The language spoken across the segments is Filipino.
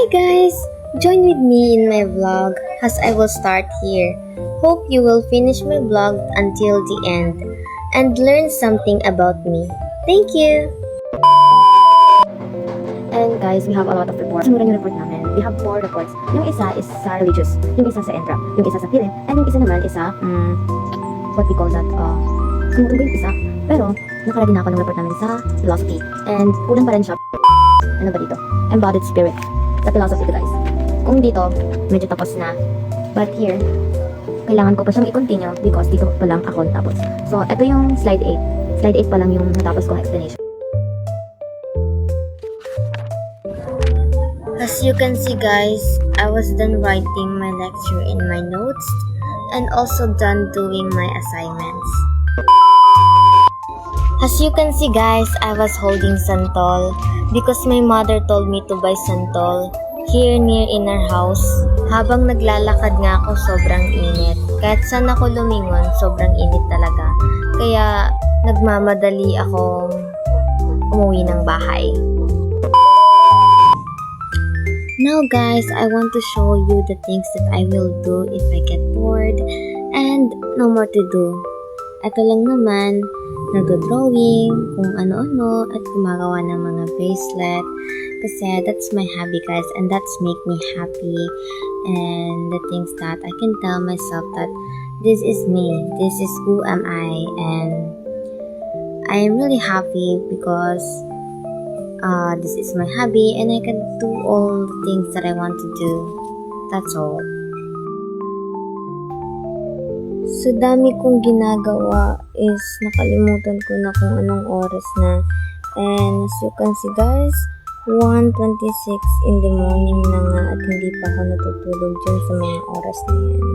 guys! Join with me in my vlog as I will start here. Hope you will finish my vlog until the end and learn something about me. Thank you! And guys, we have a lot of reports. Sinuran yung report namin. We have 4 reports. Yung isa is sa religious, yung isa sa entra, yung isa sa philem, and yung isa naman is sa, what we call that, kung yung isa. Pero, nakalagay na ako ng report namin sa philosophy. And kulang pa rin siya. Ano ba dito? Embodied spirit. Sa philosophy guys. Kung dito, medyo tapos na. But here, kailangan ko pa siyang i-continue because dito pa lang ako tapos. So, ito yung slide 8. Slide 8 pa lang yung natapos kong explanation. As you can see guys, I was done writing my lecture in my notes and also done doing my assignments. As you can see guys, I was holding santol because my mother told me to buy santol here near in our house. Habang naglalakad nga ako, sobrang init. Kahit saan ako lumingon, sobrang init talaga. Kaya nagmamadali akong umuwi ng bahay. Now guys, I want to show you the things that I will do if I get bored and no more to do. Ito lang naman, nagdo-drawing, kung ano-ano, at gumagawa ng mga bracelet. Kasi that's my hobby guys, and that's make me happy. And the things that I can tell myself that this is me, this is who am I, and I am really happy because this is my hobby and I can do all the things that I want to do. That's all. Sa dami kong ginagawa is nakalimutan ko na kung anong oras na. And as you can see guys, 1:26 in the morning na nga at hindi pa ako natutulog dyan sa mga oras na yan.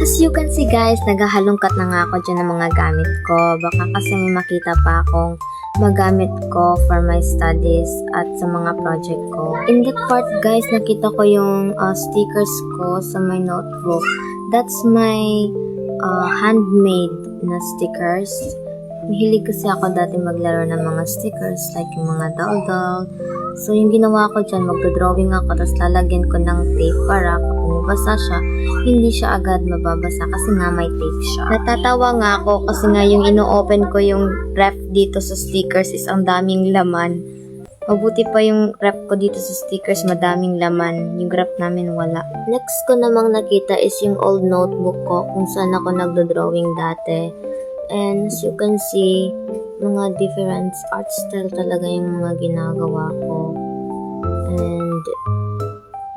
As you can see guys, naghahalongkat na nga ako dyan ng mga gamit ko. Baka kasi may makita pa akong magamit ko for my studies at sa mga project ko. In that part guys, nakita ko yung stickers ko sa my notebook. That's my handmade na stickers. Mahilig kasi ako dati maglaro ng mga stickers like yung mga doll-doll. So yung ginawa ko dyan, magdodrawing ako tapos lalagyan ko ng tape para kung mabasa siya, hindi siya agad mababasa kasi nga may tape siya. Natatawa nga ako kasi nga yung ino-open ko yung ref dito sa stickers is ang daming laman. Mabuti pa yung ref ko dito sa stickers, madaming laman. Yung ref namin wala. Next ko namang nakita is yung old notebook ko kung saan ako nagdodrawing dati. And as you can see, mga different art style talaga yung mga ginagawa ko. And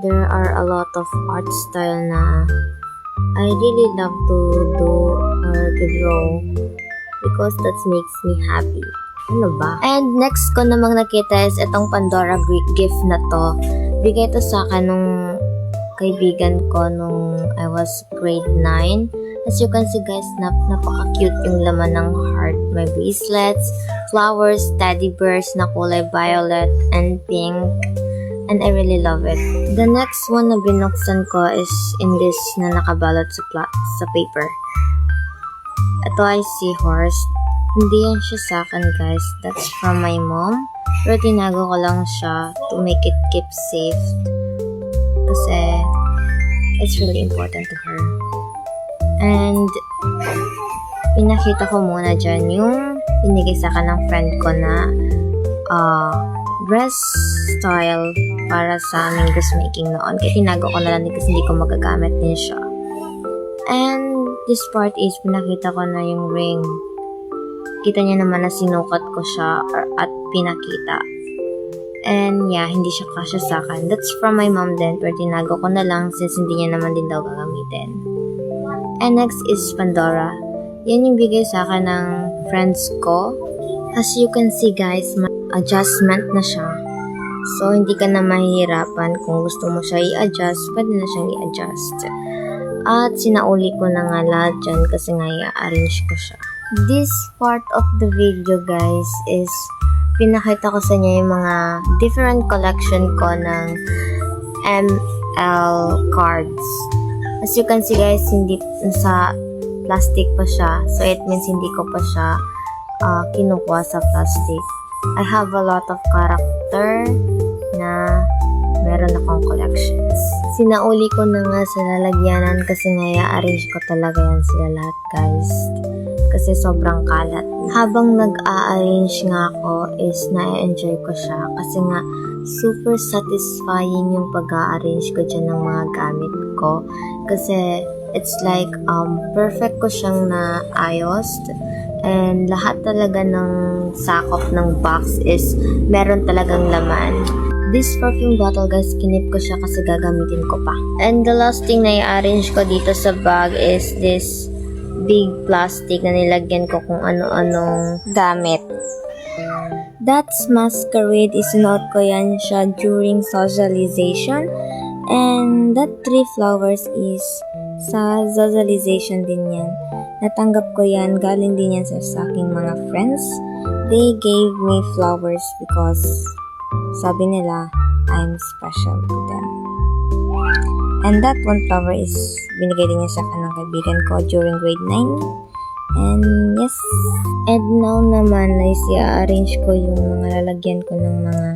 there are a lot of art style na I really love to do or to draw because that makes me happy. Ano ba? And next ko namang nakita is itong Pandora gift na to. Bigay to sa akin nung kaibigan ko nung I was grade 9. As you can see guys, napaka-cute yung laman ng heart. May bracelets, flowers, teddy bears na kulay violet and pink. And I really love it. The next one na binuksan ko is in this na nakabalot sa paper. Ito ay seahorse. Hindi yan siya sa akin guys. That's from my mom. Pero tinago ko lang siya to make it keep safe. Kasi it's really important to her. And pinakita ko muna dyan yung binigay sa akin ng friend ko na dress style para sa aming dressmaking noon. Kaya tinago ko na lang din kasi hindi ko magagamit din siya. And this part is pinakita ko na yung ring. Kita niya naman na sinukat ko siya at pinakita. And yeah, hindi siya kasya sa akin. That's from my mom din, pero tinago ko na lang since hindi niya naman din daw gagamitin. And next is Pandora. Yan yung bigay sa akin ng friends ko. As you can see guys, may adjustment na siya. So, hindi ka na mahihirapan kung gusto mo siya i-adjust, pwede na siyang i-adjust. At sinauli ko na nga lahat dyan kasi nga i-arrange ko siya. This part of the video guys is pinakita ko sa inyo yung mga different collection ko ng ML cards. As you can see guys, hindi sa plastic pa siya. So it means hindi ko pa siya kinukuha sa plastic. I have a lot of character na meron akong collections. Sinauli ko na nga sa lalagyanan kasi nga i-arrange ko talaga yan sila lahat guys. Kasi sobrang kalat. Habang nag-a-arrange nga ako is na-enjoy ko siya kasi nga super satisfying yung pag-a-arrange ko dyan ng mga gamit ko. Kasi it's like perfect ko siyang naayos and lahat talaga ng sakop ng box is meron talagang laman. This perfume bottle guys, kinip ko siya kasi gagamitin ko pa. And the last thing na i-arrange ko dito sa bag is this big plastic na nilagyan ko kung ano-anong gamit. That's masquerade, isinuot ko yan siya during socialization. And that 3 flowers is sa socialization din yan. Natanggap ko yan, galing din yan sa aking mga friends. They gave me flowers because sabi nila, I'm special to them. And that 1 flower is binigay din niya sa akin ng kaibigan ko during grade 9. And yes, and now naman is i-arrange ko yung mga lalagyan ko ng mga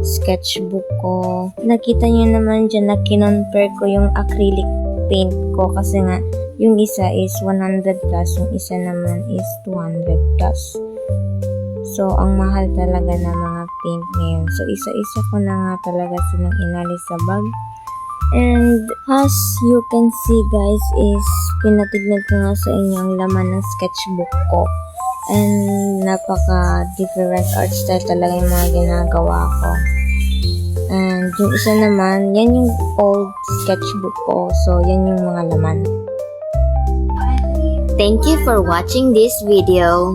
sketchbook ko. Nakita niyo naman dyan na kinonpare ko yung acrylic paint ko kasi nga yung isa is 100 plus, yung isa naman is 200 plus. So, ang mahal talaga na mga paint ngayon. So, isa-isa ko na nga talaga silang inalis sa bag. And as you can see guys is pinatignan ko nga sa inyo ang laman ng sketchbook ko. And napaka-different art style talaga yung mga ginagawa ko. And yung isa naman, yan yung old sketchbook ko. So, yan yung mga laman. Thank you for watching this video.